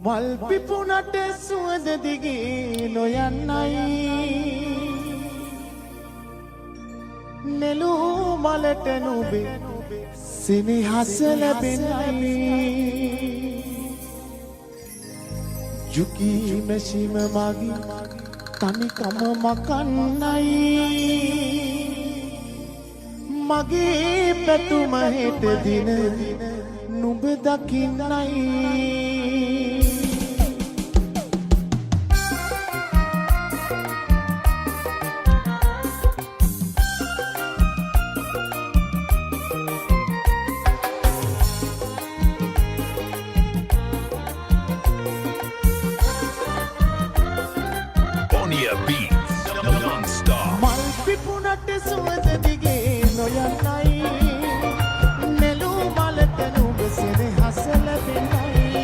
මල් පිපුණට සුවඳ දිගේ නොයන්නයි නෙළූ මලට නුඹේ සෙනෙහස ලැබෙන්නයි යුකී මැෂිම මගේ තනිකම මකන්නයි මගේ පැතුම හෙට දින නුඹ දකින්නයි මල් පිපුණට සුවඳ දිගේ නොයන්නයි නෙළූ මලට නුඹ සෙනෙහස ලැබෙන්නයි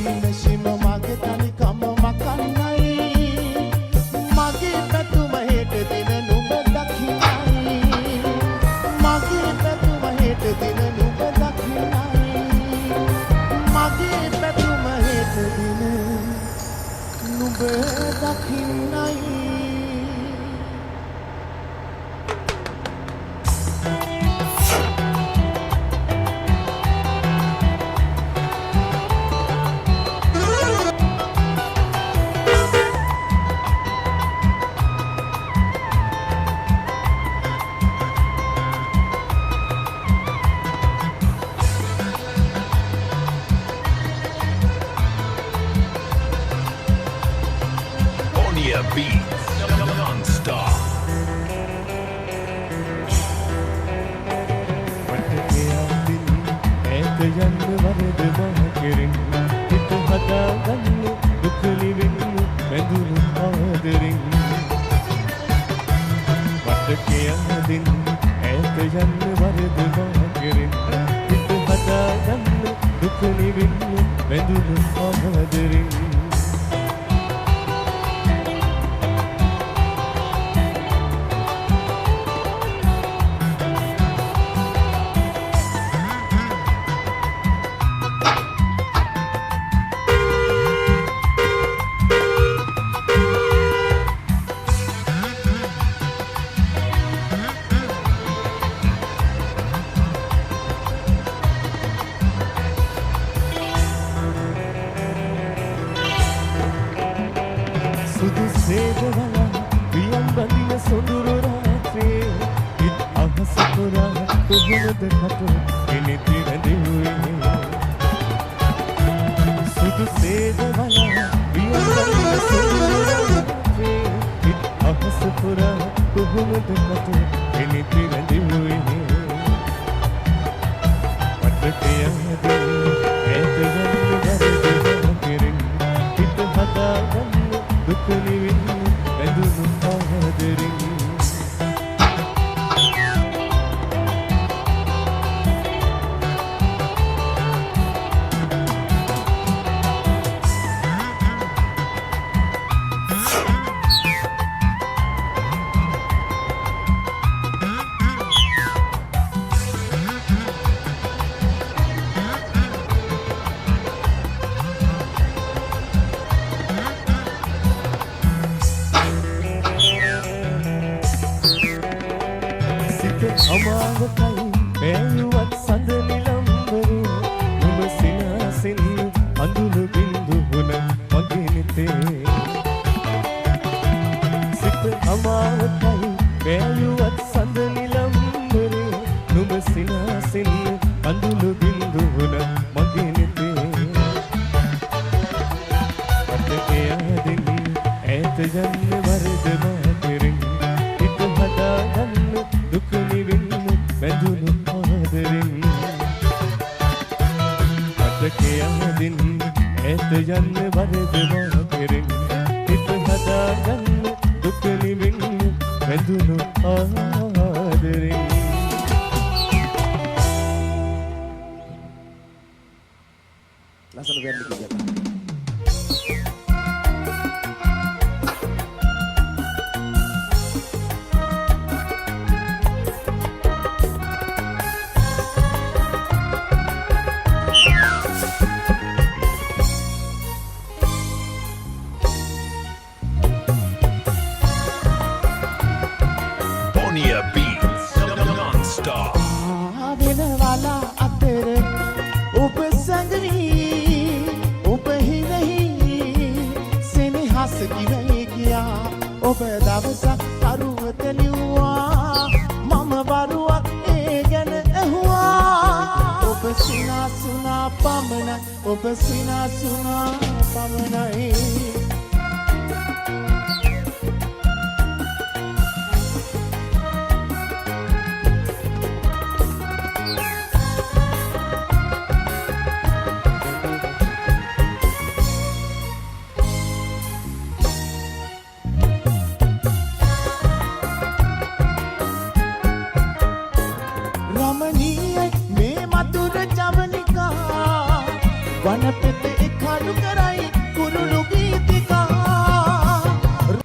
මැෂිම මගේ තනිකම මකන්නයි මගේ පැතුම හෙට දින නුඹ දකින්නයි මගේ පැතුම හෙට දින නුඹ දකින්නයි සේදවලා පියම් බඳින සොඳුරු රාත්‍රියේ ඉත් අහස පුරා කොහොමද කට එනිති රැඳෙන්නේ සුදු සේදවලා පියම් බඳින සොඳුරු රාත්‍රියේ ඉත් අහස පුරා කොහොමද කට එනිති රැඳෙන්නේ අමාවකයි බෑයුවත් සඳ නිලම්බරේ නුඹ සිනාසින් අඳුළු බින්දුවන මගේ නිතේ සිත අමාවකයි බෑයුවත් සඳ නිලම්බරේ නුඹ සිනාසින් අඳුළු බින්දුවන මගේ නිතේ අතේ ආදින් ඈත යන්න වරද මාතරින් හිත හදාගන්න දුක බැඳුණු ආදරෙන් අතකේ අදින් ඈත යන්න වරද මාතරින් හිත හදාගන්න දුක නිවෙන්න බැඳුණු ආදරෙන් ලස්සන වෙන්න කියලා Beats non-stop. वाला अतर उप संगवी उप ही नहीं सेने हस की नहीं किया उप दवसा अरुवत लियुआ मम बरुआ एगन हुआ उप सुना सुना पमना उप सुना सुना पमना